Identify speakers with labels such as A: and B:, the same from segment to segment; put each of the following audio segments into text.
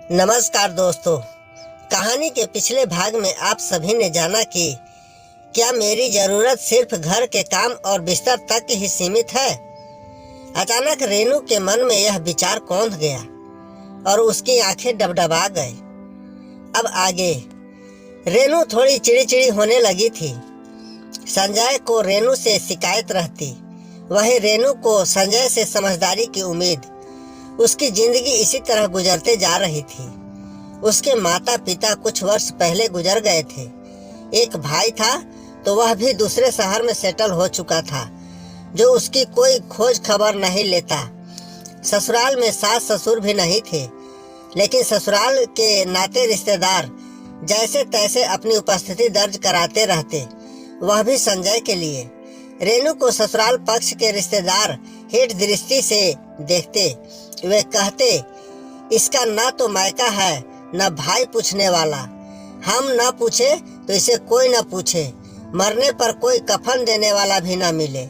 A: नमस्कार दोस्तों। कहानी के पिछले भाग में आप सभी ने जाना कि क्या मेरी ज़रूरत सिर्फ घर के काम और बिस्तर तक ही सीमित है। अचानक रेनू के मन में यह विचार कौंध गया और उसकी आंखें डबडबा गई। अब आगे रेनू थोड़ी चिड़चिड़ी होने लगी थी। संजय को रेनू से शिकायत रहती, वहीं रेनू को संजय से समझदारी की उम्मीद। उसकी जिंदगी इसी तरह गुजरते जा रही थी। उसके माता पिता कुछ वर्ष पहले गुजर गए थे। एक भाई था तो वह भी दूसरे शहर में सेटल हो चुका था, जो उसकी कोई खोज खबर नहीं लेता। ससुराल में सास ससुर भी नहीं थे, लेकिन ससुराल के नाते रिश्तेदार जैसे तैसे अपनी उपस्थिति दर्ज कराते रहते, वह भी संजय के लिए। रेनू को ससुराल पक्ष के रिश्तेदार हिट दृष्टि से देखते। वे कहते, इसका ना तो मायका है न भाई पूछने वाला। हम न पूछे तो इसे कोई न पूछे, मरने पर कोई कफन देने वाला भी न मिले।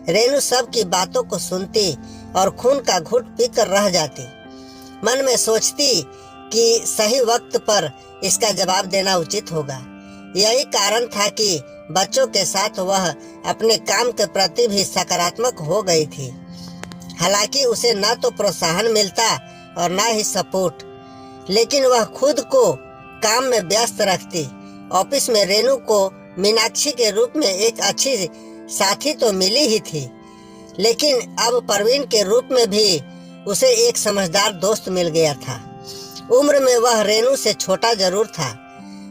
A: रेनू सब की बातों को सुनती और खून का घुट पीकर रह जाती। मन में सोचती कि सही वक्त पर इसका जवाब देना उचित होगा। यही कारण था कि बच्चों के साथ वह अपने काम के प्रति भी सकारात्मक हो गई थी। हालांकि उसे न तो प्रोत्साहन मिलता और न ही सपोर्ट, लेकिन वह खुद को काम में व्यस्त रखती। ऑफिस में रेनू को मीनाक्षी के रूप में एक अच्छी साथी तो मिली ही थी, लेकिन अब परवीन के रूप में भी उसे एक समझदार दोस्त मिल गया था। उम्र में वह रेनू से छोटा जरूर था,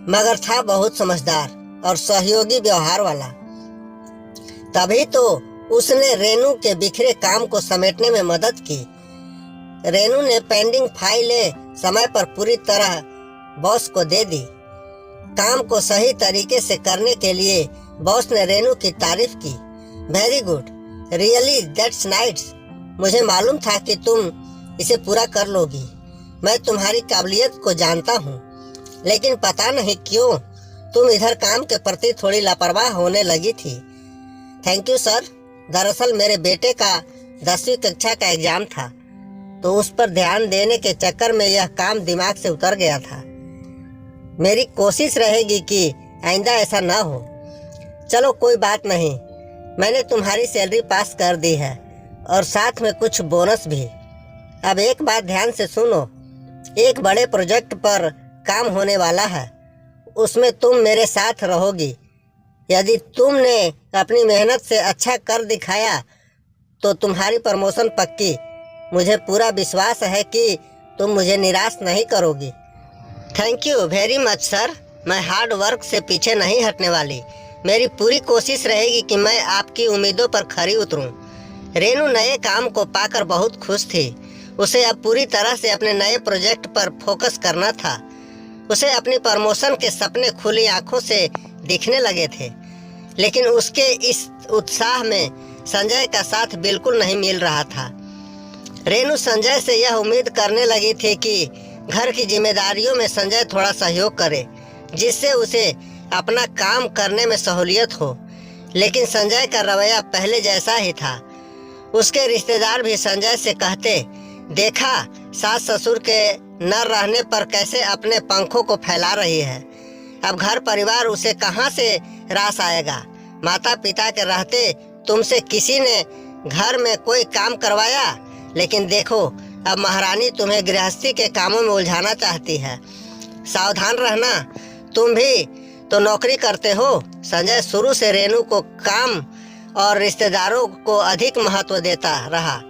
A: मगर था बहुत समझदार और सहयोगी व्यवहार वाला। तभी तो उसने रेनू के बिखरे काम को समेटने में मदद की। रेनू ने पेंडिंग फाइलें समय पर पूरी तरह बॉस को दे दी। काम को सही तरीके से करने के लिए बॉस ने रेनू की तारीफ की। Very good, really that's nice. मुझे मालूम था कि तुम इसे पूरा कर लोगी। मैं तुम्हारी काबिलियत को जानता हूँ, लेकिन पता नहीं क्यों तुम इधर काम के प्रति थोड़ी लापरवाह होने लगी थी। Thank you sir. दरअसल मेरे बेटे का 10वीं कक्षा का एग्जाम था, तो उस पर ध्यान देने के चक्कर में यह काम दिमाग से उतर गया था। मेरी कोशिश रहेगी कि आइंदा ऐसा ना हो। चलो कोई बात नहीं, मैंने तुम्हारी सैलरी पास कर दी है और साथ में कुछ बोनस भी। अब एक बात ध्यान से सुनो, एक बड़े प्रोजेक्ट पर काम होने वाला है, उसमें तुम मेरे साथ रहोगी। यदि तुमने अपनी मेहनत से अच्छा कर दिखाया तो तुम्हारी प्रमोशन पक्की। मुझे पूरा विश्वास है कि तुम मुझे निराश नहीं करोगी। Thank you very much sir. मैं हार्ड वर्क से पीछे नहीं हटने वाली। मेरी पूरी कोशिश रहेगी कि मैं आपकी उम्मीदों पर खरी उतरूं। रेनू नए काम को पाकर बहुत खुश थी। उसे अब पूरी तरह से अपने नए प्रोजेक्ट पर फोकस करना था। उसे अपनी प्रमोशन के सपने खुली आंखों से दिखने लगे थे, लेकिन उसके इस उत्साह में संजय का साथ बिल्कुल नहीं मिल रहा था। रेनू संजय से यह उम्मीद करने लगी थी कि घर की जिम्मेदारियों में संजय थोड़ा सहयोग करे, जिससे उसे अपना काम करने में सहूलियत हो। लेकिन संजय का रवैया पहले जैसा ही था। उसके रिश्तेदार भी संजय से कहते, देखा सास ससुर के न रहने पर कैसे अपने पंखों को फैला रही है। अब घर परिवार उसे कहाँ से रास आएगा। माता पिता के रहते तुमसे किसी ने घर में कोई काम करवाया, लेकिन देखो अब महारानी तुम्हें गृहस्थी के कामों में उलझाना चाहती है। सावधान रहना, तुम भी तो नौकरी करते हो। संजय शुरू से रेनू को काम और रिश्तेदारों को अधिक महत्व देता रहा,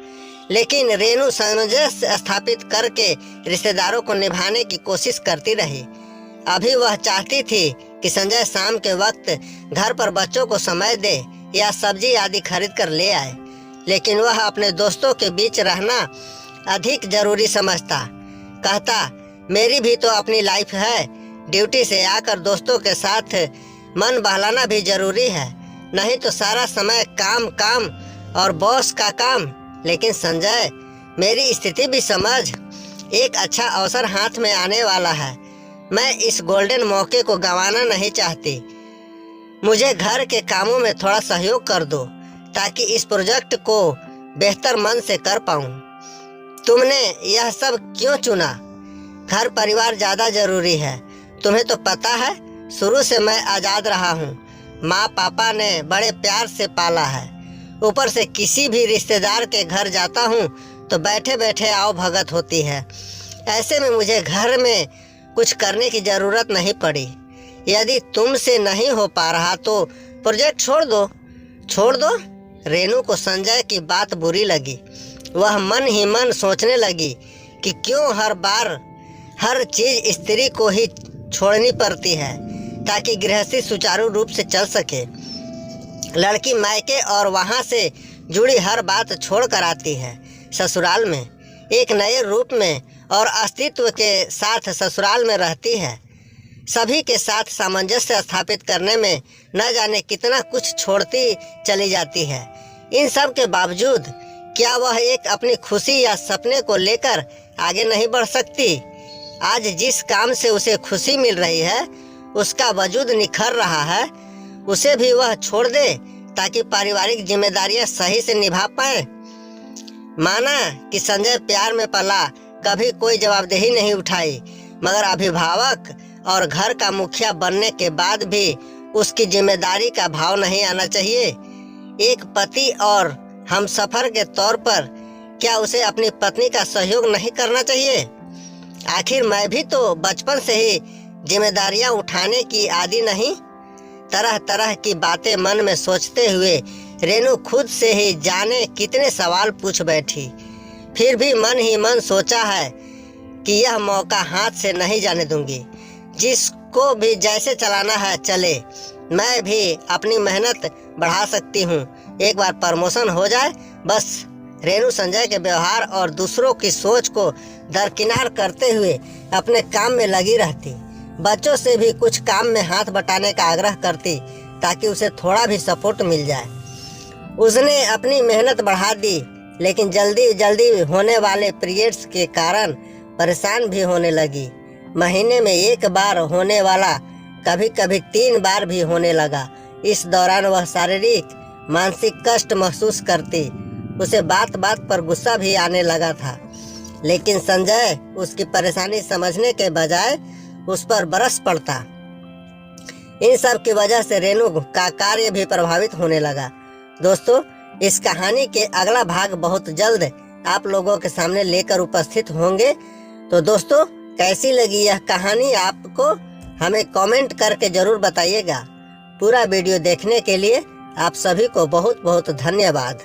A: लेकिन रेनू सामंजस्य स्थापित करके रिश्तेदारों को निभाने की कोशिश करती रही। अभी वह चाहती थी कि संजय शाम के वक्त घर पर बच्चों को समय दे या सब्जी आदि खरीद कर ले आए, लेकिन वह अपने दोस्तों के बीच रहना अधिक जरूरी समझता। कहता, मेरी भी तो अपनी लाइफ है। ड्यूटी से आकर दोस्तों के साथ मन बहलाना भी जरूरी है, नहीं तो सारा समय काम काम और बॉस का काम। लेकिन संजय, मेरी स्थिति भी समझ। एक अच्छा अवसर हाथ में आने वाला है। मैं इस गोल्डन मौके को गंवाना नहीं चाहती। मुझे घर के कामों में थोड़ा सहयोग कर दो, ताकि इस प्रोजेक्ट को बेहतर मन से कर पाऊँ। तुमने यह सब क्यों चुना? घर परिवार ज़्यादा ज़रूरी है। तुम्हें तो पता है, शुरू से मैं आज़ाद रहा हूँ। माँ पापा ने बड़े प्यार से पाला है। ऊपर से किसी भी रिश्तेदार के घर जाता हूँ तो बैठे बैठे आओ भगत होती है। ऐसे में मुझे घर में कुछ करने की ज़रूरत नहीं पड़ी। यदि तुमसे नहीं हो पा रहा तो प्रोजेक्ट छोड़ दो। रेनू को संजय की बात बुरी लगी। वह मन ही मन सोचने लगी कि क्यों हर बार हर चीज़ स्त्री को ही छोड़नी पड़ती है ताकि गृहस्थी सुचारू रूप से चल सके। लड़की मायके और वहाँ से जुड़ी हर बात छोड़ कर आती है ससुराल में, एक नए रूप में और अस्तित्व के साथ ससुराल में रहती है। सभी के साथ सामंजस्य स्थापित करने में न जाने कितना कुछ छोड़ती चली जाती है। इन सब के बावजूद क्या वह एक अपनी खुशी या सपने को लेकर आगे नहीं बढ़ सकती? आज जिस काम से उसे खुशी मिल रही है, उसका वजूद निखर रहा है, उसे भी वह छोड़ दे ताकि पारिवारिक जिम्मेदारियां सही से निभा पाए। माना कि संजय प्यार में पला, कभी कोई जवाबदेही नहीं उठाई, मगर अभिभावक और घर का मुखिया बनने के बाद भी उसकी जिम्मेदारी का भाव नहीं आना चाहिए। एक पति और हमसफर के तौर पर क्या उसे अपनी पत्नी का सहयोग नहीं करना चाहिए? आखिर मैं भी तो बचपन से ही जिम्मेदारियां उठाने की आदी नहीं। तरह तरह की बातें मन में सोचते हुए रेनू खुद से ही जाने कितने सवाल पूछ बैठी। फिर भी मन ही मन सोचा है कि यह मौका हाथ से नहीं जाने दूंगी। जिसको भी जैसे चलाना है चले, मैं भी अपनी मेहनत बढ़ा सकती हूँ। एक बार प्रमोशन हो जाए बस। रेनू संजय के व्यवहार और दूसरों की सोच को दरकिनार करते हुए अपने काम में लगी रहती। बच्चों से भी कुछ काम में हाथ बटाने का आग्रह करती ताकि उसे थोड़ा भी सपोर्ट मिल जाए। उसने अपनी मेहनत बढ़ा दी, लेकिन जल्दी जल्दी होने वाले पीरियड्स के कारण परेशान भी होने लगी। महीने में एक बार होने वाला कभी कभी 3 बार भी होने लगा। इस दौरान वह शारीरिक मानसिक कष्ट महसूस करती। उसे बात बात पर गुस्सा भी आने लगा था, लेकिन संजय उसकी परेशानी समझने के बजाय उस पर बरस पड़ता। इन सब की वजह से रेनू का कार्य भी प्रभावित होने लगा। दोस्तों, इस कहानी के अगला भाग बहुत जल्द आप लोगों के सामने लेकर उपस्थित होंगे। तो दोस्तों, कैसी लगी यह कहानी आपको हमें कमेंट करके जरूर बताइएगा। पूरा वीडियो देखने के लिए आप सभी को बहुत बहुत धन्यवाद।